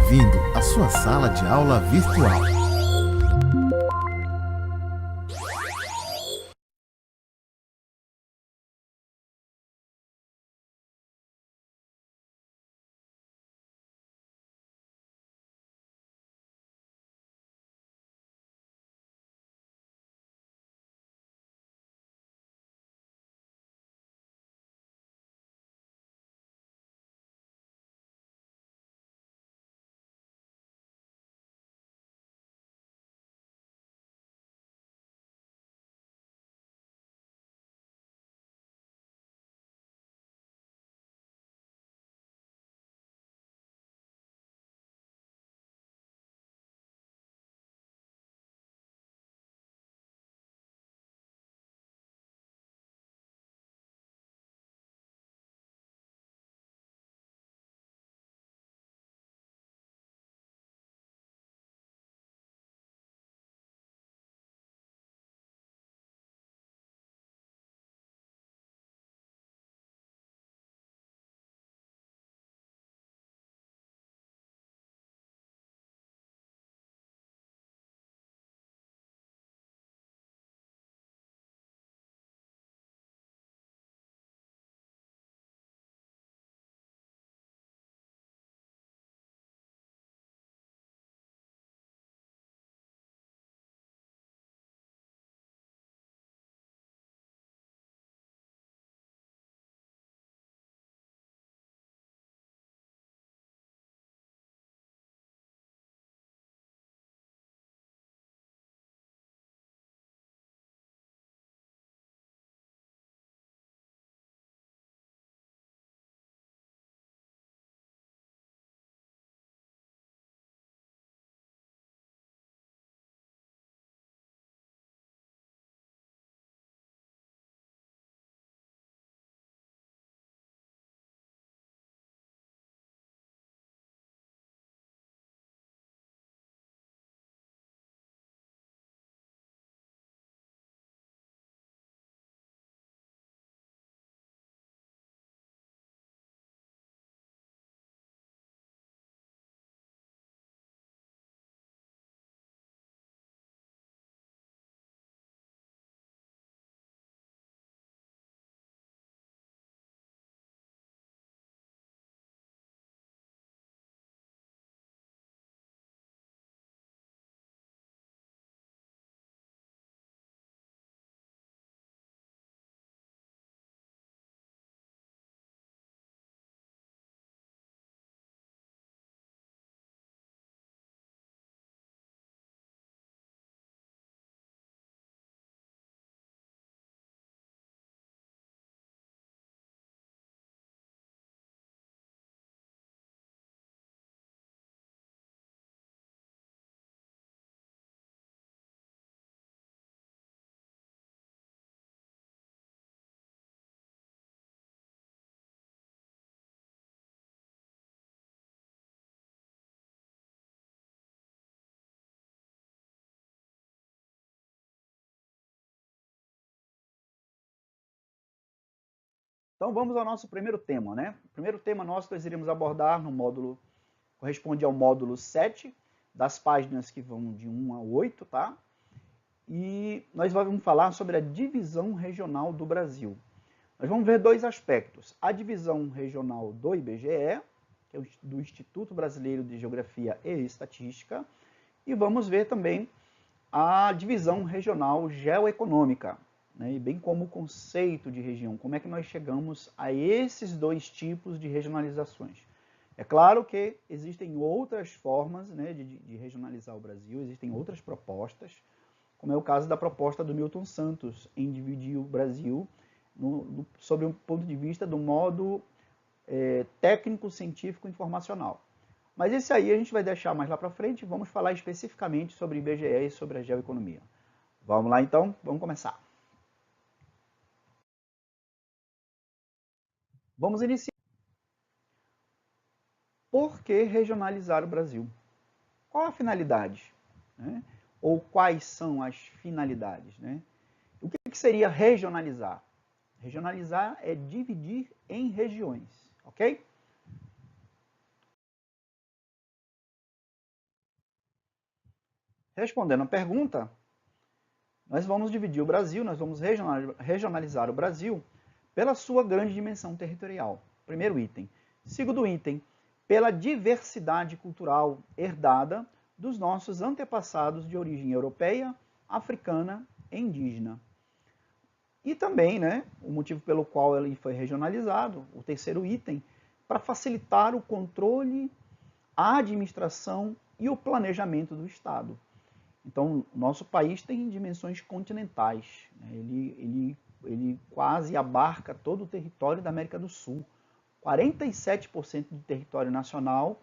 Bem-vindo à sua sala de aula virtual. Então vamos ao nosso primeiro tema, né? O primeiro tema nosso nós iremos abordar no módulo, corresponde ao módulo 7, das páginas que vão de 1 a 8, tá? E nós vamos falar sobre a divisão regional do Brasil. Nós vamos ver dois aspectos. A divisão regional do IBGE, que é do Instituto Brasileiro de Geografia e Estatística, e vamos ver também a divisão regional geoeconômica, né, e bem como o conceito de região, como é que nós chegamos a esses dois tipos de regionalizações. É claro que existem outras formas, né, de regionalizar o Brasil, existem outras propostas, como é o caso da proposta do Milton Santos em dividir o Brasil sobre um ponto de vista do modo técnico, científico, informacional. Mas esse aí a gente vai deixar mais lá para frente, vamos falar especificamente sobre IBGE e sobre a geoeconomia. Vamos lá então, vamos começar. Vamos iniciar. Por que regionalizar o Brasil? Qual a finalidade? Né? Ou quais são as finalidades? Né? O que seria regionalizar? Regionalizar é dividir em regiões, ok? Respondendo a pergunta, nós vamos dividir o Brasil, nós vamos regionalizar o Brasil pela sua grande dimensão territorial. Primeiro item. Segundo item, pela diversidade cultural herdada dos nossos antepassados de origem europeia, africana e indígena. E também, né, o motivo pelo qual ele foi regionalizado, o terceiro item, para facilitar o controle, a administração e o planejamento do Estado. Então, o nosso país tem dimensões continentais, né? Ele quase abarca todo o território da América do Sul. 47% do território nacional,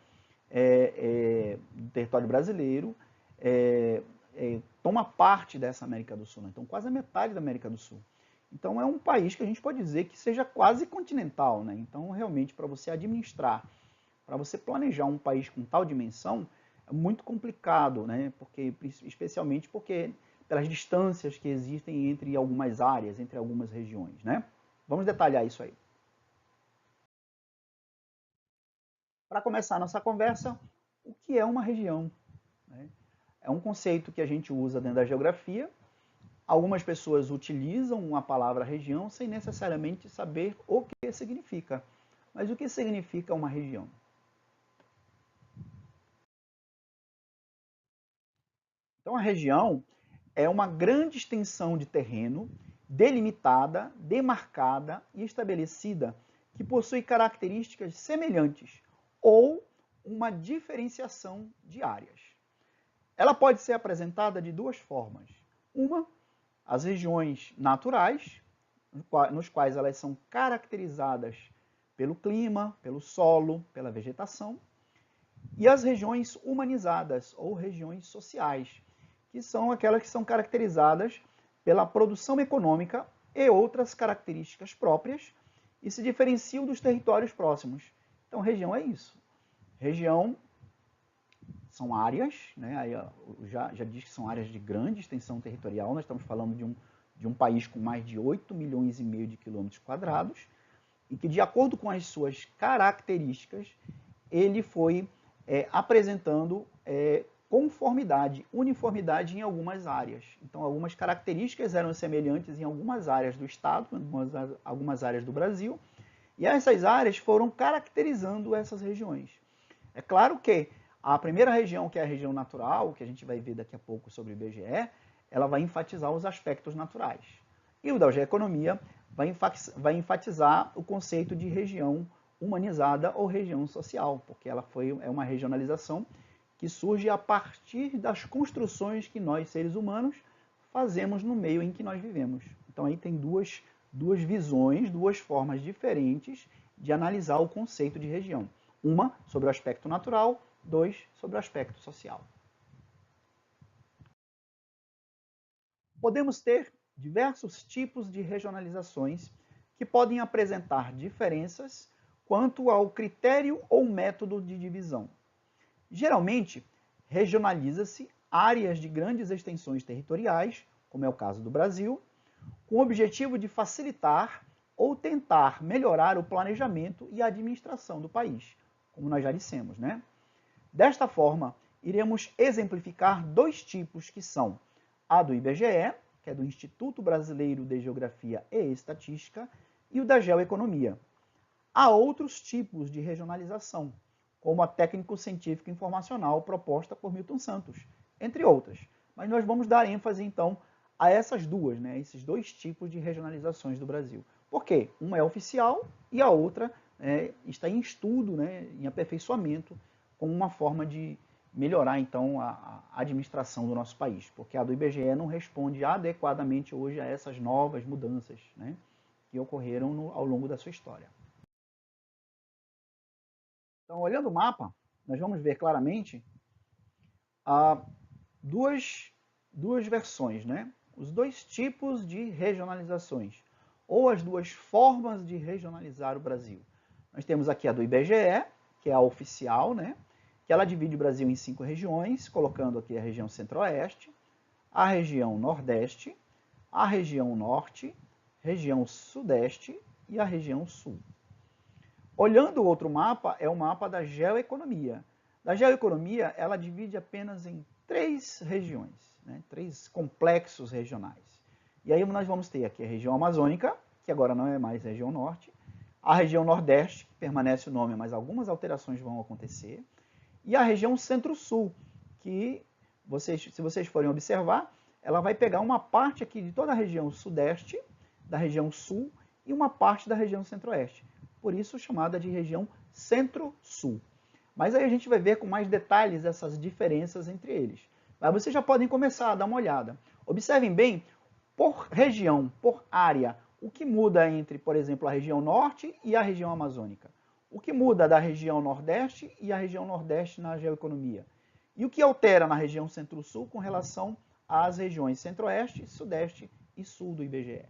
do território brasileiro, toma parte dessa América do Sul. Né? Então, quase a metade da América do Sul. Então, é um país que a gente pode dizer que seja quase continental. Né? Então, realmente, para você administrar, para você planejar um país com tal dimensão, é muito complicado, né? Especialmente porque pelas distâncias que existem entre algumas áreas, entre algumas regiões. Né? Vamos detalhar isso aí. Para começar a nossa conversa, o que é uma região? Né? É um conceito que a gente usa dentro da geografia. Algumas pessoas utilizam a palavra região sem necessariamente saber o que significa. Mas o que significa uma região? Então, a região é uma grande extensão de terreno delimitada, demarcada e estabelecida que possui características semelhantes ou uma diferenciação de áreas. Ela pode ser apresentada de duas formas. Uma, as regiões naturais, nos quais elas são caracterizadas pelo clima, pelo solo, pela vegetação, e as regiões humanizadas ou regiões sociais, que são aquelas que são caracterizadas pela produção econômica e outras características próprias e se diferenciam dos territórios próximos. Então, região é isso. Região são áreas, né? Aí, já diz que são áreas de grande extensão territorial. Nós estamos falando de um país com mais de 8 milhões e meio de quilômetros quadrados e que, de acordo com as suas características, ele foi apresentando conformidade, uniformidade em algumas áreas. Então, algumas características eram semelhantes em algumas áreas do estado, em algumas áreas do Brasil, e essas áreas foram caracterizando essas regiões. É claro que a primeira região, que é a região natural, que a gente vai ver daqui a pouco sobre o IBGE, ela vai enfatizar os aspectos naturais. E o da geoeconomia vai enfatizar o conceito de região humanizada ou região social, porque ela é uma regionalização que surge a partir das construções que nós, seres humanos, fazemos no meio em que nós vivemos. Então, aí tem duas visões, duas formas diferentes de analisar o conceito de região. Uma sobre o aspecto natural, dois sobre o aspecto social. Podemos ter diversos tipos de regionalizações que podem apresentar diferenças quanto ao critério ou método de divisão. Geralmente, regionaliza-se áreas de grandes extensões territoriais, como é o caso do Brasil, com o objetivo de facilitar ou tentar melhorar o planejamento e a administração do país, como nós já dissemos, né? Desta forma, iremos exemplificar dois tipos que são a do IBGE, que é do Instituto Brasileiro de Geografia e Estatística, e o da geoeconomia. Há outros tipos de regionalização, como a técnico-científica informacional proposta por Milton Santos, entre outras. Mas nós vamos dar ênfase, então, a essas duas, né, esses dois tipos de regionalizações do Brasil. Por quê? Uma é oficial e a outra está em estudo, né, em aperfeiçoamento, como uma forma de melhorar, então, a administração do nosso país. Porque a do IBGE não responde adequadamente hoje a essas novas mudanças, né, que ocorreram ao longo da sua história. Então, olhando o mapa, nós vamos ver claramente duas versões, né? Os dois tipos de regionalizações, ou as duas formas de regionalizar o Brasil. Nós temos aqui a do IBGE, que é a oficial, né? Que ela divide o Brasil em 5 regiões, colocando aqui a região centro-oeste, a região nordeste, a região norte, região sudeste e a região sul. Olhando o outro mapa, é o mapa da geoeconomia. Da geoeconomia, ela divide apenas em três regiões, né? 3 complexos regionais. E aí nós vamos ter aqui a região amazônica, que agora não é mais região norte, a região nordeste, que permanece o nome, mas algumas alterações vão acontecer, e a região centro-sul, que se vocês forem observar, ela vai pegar uma parte aqui de toda a região sudeste, da região sul, e uma parte da região centro-oeste. Por isso chamada de região centro-sul. Mas aí a gente vai ver com mais detalhes essas diferenças entre eles. Mas vocês já podem começar a dar uma olhada. Observem bem, por região, por área, o que muda entre, por exemplo, a região norte e a região amazônica. O que muda da região nordeste e a região nordeste na geoeconomia. E o que altera na região centro-sul com relação às regiões centro-oeste, sudeste e sul do IBGE.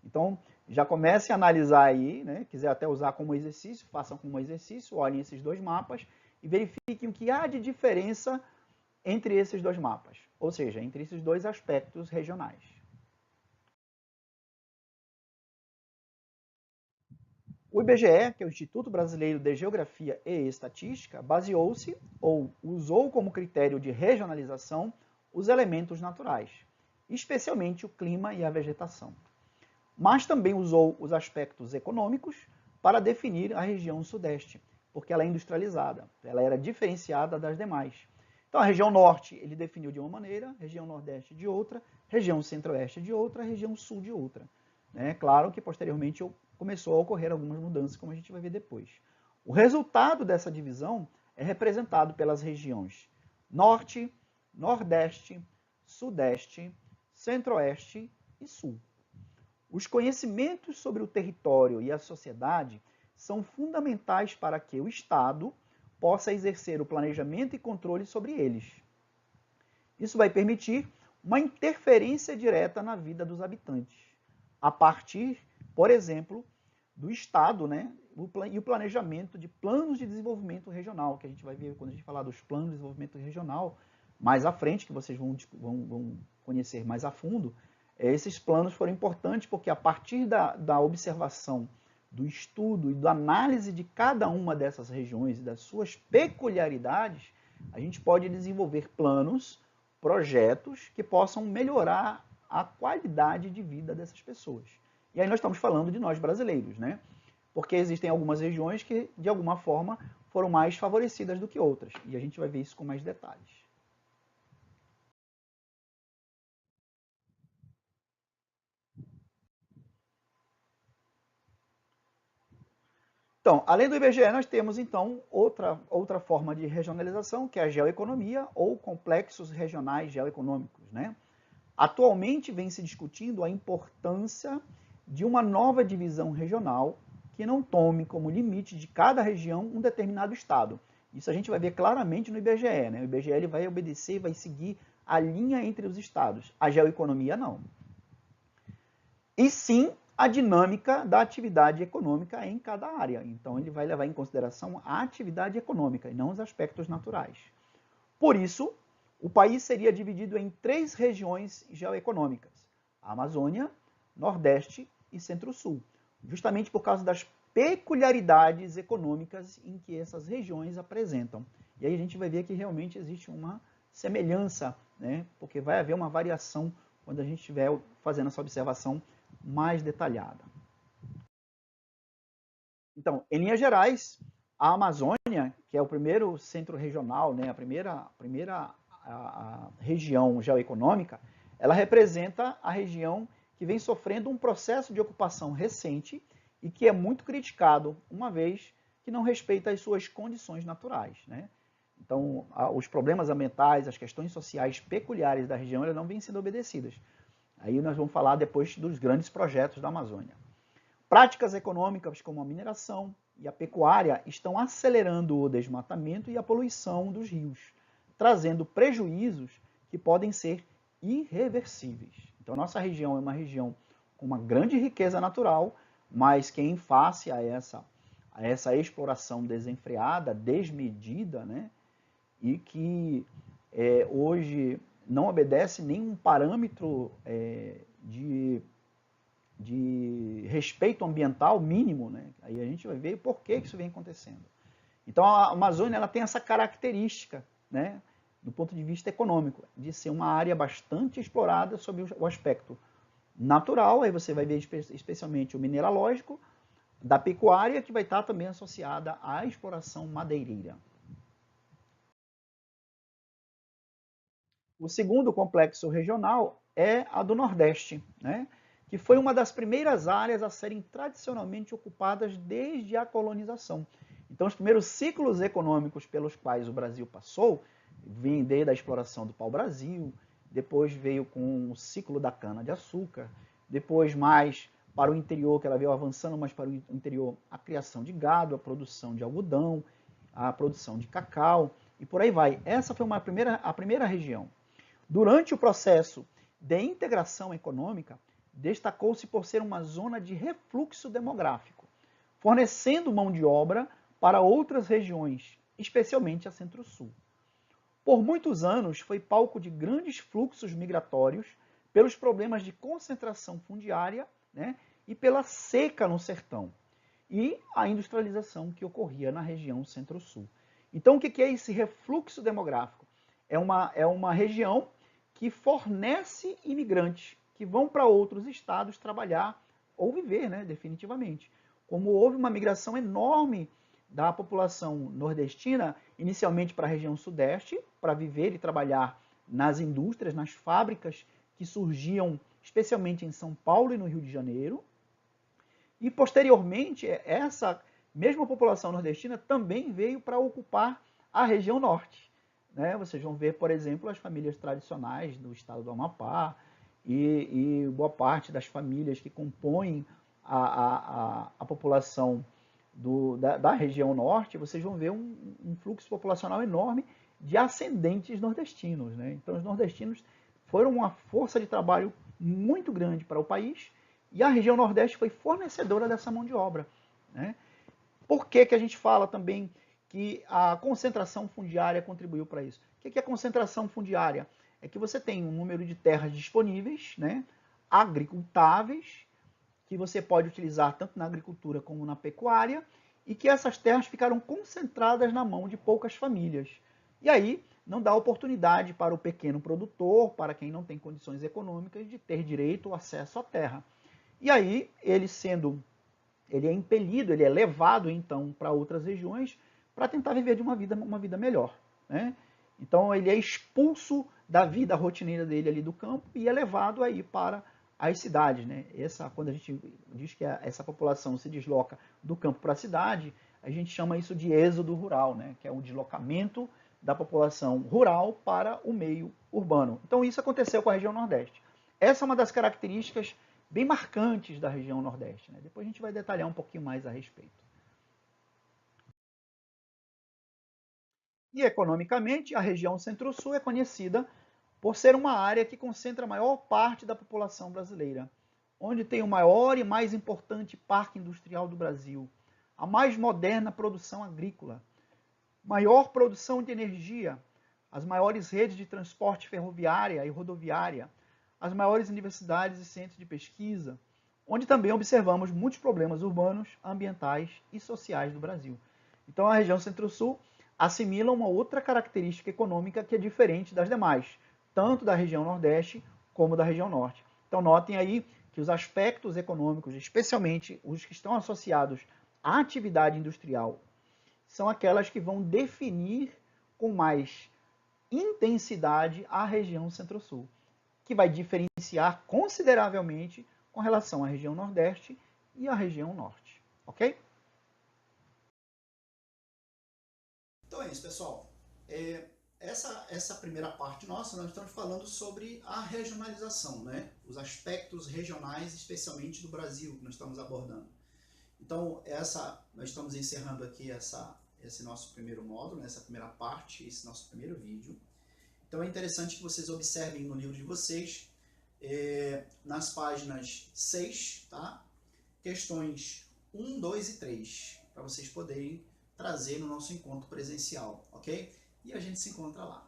Então, já comecem a analisar aí, né? Quiser até usar como exercício, façam como exercício, olhem esses 2 mapas e verifiquem o que há de diferença entre esses 2 mapas, ou seja, entre esses 2 aspectos regionais. O IBGE, que é o Instituto Brasileiro de Geografia e Estatística, baseou-se ou usou como critério de regionalização os elementos naturais, especialmente o clima e a vegetação. Mas também usou os aspectos econômicos para definir a região sudeste, porque ela é industrializada, ela era diferenciada das demais. Então, a região norte ele definiu de uma maneira, região nordeste de outra, região centro-oeste de outra, região sul de outra. Claro que, posteriormente, começou a ocorrer algumas mudanças, como a gente vai ver depois. O resultado dessa divisão é representado pelas regiões norte, nordeste, sudeste, centro-oeste e sul. Os conhecimentos sobre o território e a sociedade são fundamentais para que o Estado possa exercer o planejamento e controle sobre eles. Isso vai permitir uma interferência direta na vida dos habitantes, a partir, por exemplo, do Estado, né, e o planejamento de planos de desenvolvimento regional, que a gente vai ver quando a gente falar dos planos de desenvolvimento regional, mais à frente, que vocês vão conhecer mais a fundo. Esses planos foram importantes porque a partir da observação, do estudo e da análise de cada uma dessas regiões e das suas peculiaridades, a gente pode desenvolver planos, projetos que possam melhorar a qualidade de vida dessas pessoas. E aí nós estamos falando de nós brasileiros, né? Porque existem algumas regiões que, de alguma forma, foram mais favorecidas do que outras. E a gente vai ver isso com mais detalhes. Então, além do IBGE, nós temos, então, outra forma de regionalização, que é a geoeconomia ou complexos regionais geoeconômicos, né? Atualmente vem se discutindo a importância de uma nova divisão regional que não tome como limite de cada região um determinado estado. Isso a gente vai ver claramente no IBGE, né? O IBGE ele vai obedecer, vai seguir a linha entre os estados. A geoeconomia não. E sim a dinâmica da atividade econômica em cada área. Então, ele vai levar em consideração a atividade econômica e não os aspectos naturais. Por isso, o país seria dividido em 3 regiões geoeconômicas: a Amazônia, Nordeste e Centro-Sul, justamente por causa das peculiaridades econômicas em que essas regiões apresentam. E aí a gente vai ver que realmente existe uma semelhança, né? Porque vai haver uma variação quando a gente estiver fazendo essa observação mais detalhada. Então, em linhas gerais, a Amazônia, que é o primeiro centro regional, né, a primeira região geoeconômica, ela representa a região que vem sofrendo um processo de ocupação recente e que é muito criticado, uma vez que não respeita as suas condições naturais, né? Então, os problemas ambientais, as questões sociais peculiares da região, elas não vêm sendo obedecidas. Aí nós vamos falar depois dos grandes projetos da Amazônia. Práticas econômicas como a mineração e a pecuária estão acelerando o desmatamento e a poluição dos rios, trazendo prejuízos que podem ser irreversíveis. Então, nossa região é uma região com uma grande riqueza natural, mas que em face a essa exploração desenfreada, desmedida, né, e que hoje não obedece nenhum parâmetro de respeito ambiental mínimo, né? Aí a gente vai ver por que isso vem acontecendo. Então a Amazônia ela tem essa característica, né? do ponto de vista econômico, de ser uma área bastante explorada sob o aspecto natural, aí você vai ver especialmente o mineralógico, da pecuária, que vai estar também associada à exploração madeireira. O segundo complexo regional é a do Nordeste, né? Que foi uma das primeiras áreas a serem tradicionalmente ocupadas desde a colonização. Então, os primeiros ciclos econômicos pelos quais o Brasil passou, vem desde a exploração do pau-brasil, depois veio com o ciclo da cana-de-açúcar, depois mais para o interior, que ela veio avançando mais para o interior, a criação de gado, a produção de algodão, a produção de cacau, e por aí vai. Essa foi a primeira região. Durante o processo de integração econômica, destacou-se por ser uma zona de refluxo demográfico, fornecendo mão de obra para outras regiões, especialmente a Centro-Sul. Por muitos anos, foi palco de grandes fluxos migratórios pelos problemas de concentração fundiária, né, e pela seca no sertão, e a industrialização que ocorria na região Centro-Sul. Então, o que é esse refluxo demográfico? É uma região que fornece imigrantes que vão para outros estados trabalhar ou viver, né, definitivamente. Como houve uma migração enorme da população nordestina, inicialmente para a região sudeste, para viver e trabalhar nas indústrias, nas fábricas que surgiam especialmente em São Paulo e no Rio de Janeiro. E, posteriormente, essa mesma população nordestina também veio para ocupar a região norte. Né? Vocês vão ver, por exemplo, as famílias tradicionais do estado do Amapá e boa parte das famílias que compõem a população da região norte, vocês vão ver um fluxo populacional enorme de ascendentes nordestinos. Né? Então, os nordestinos foram uma força de trabalho muito grande para o país e a região nordeste foi fornecedora dessa mão de obra. Né? Por que a gente fala também que a concentração fundiária contribuiu para isso? O que é a concentração fundiária? É que você tem um número de terras disponíveis, né, agricultáveis, que você pode utilizar tanto na agricultura como na pecuária, e que essas terras ficaram concentradas na mão de poucas famílias. E aí não dá oportunidade para o pequeno produtor, para quem não tem condições econômicas, de ter direito ou acesso à terra. E aí, ele é impelido, ele é levado então para outras regiões para tentar viver de uma vida melhor. Né? Então ele é expulso da vida rotineira dele ali do campo e é levado aí para as cidades. Né? Quando a gente diz que essa população se desloca do campo para a cidade, a gente chama isso de êxodo rural, né? Que é o deslocamento da população rural para o meio urbano. Então isso aconteceu com a região Nordeste. Essa é uma das características bem marcantes da região Nordeste. Né? Depois a gente vai detalhar um pouquinho mais a respeito. E economicamente, a região Centro-Sul é conhecida por ser uma área que concentra a maior parte da população brasileira, onde tem o maior e mais importante parque industrial do Brasil, a mais moderna produção agrícola, maior produção de energia, as maiores redes de transporte ferroviária e rodoviária, as maiores universidades e centros de pesquisa, onde também observamos muitos problemas urbanos, ambientais e sociais do Brasil. Então, a região Centro-Sul assimila uma outra característica econômica que é diferente das demais, tanto da região Nordeste como da região Norte. Então, notem aí que os aspectos econômicos, especialmente os que estão associados à atividade industrial, são aquelas que vão definir com mais intensidade a região Centro-Sul, que vai diferenciar consideravelmente com relação à região Nordeste e à região Norte. Ok? Então é isso, pessoal. Essa primeira parte nossa, nós estamos falando sobre a regionalização, né? Os aspectos regionais, especialmente do Brasil, que nós estamos abordando. Então, nós estamos encerrando aqui esse nosso primeiro módulo, né? Essa primeira parte, esse nosso primeiro vídeo. Então é interessante que vocês observem no livro de vocês, nas páginas 6, tá? Questões 1, 2 e 3, para vocês poderem trazer no nosso encontro presencial, ok? E a gente se encontra lá.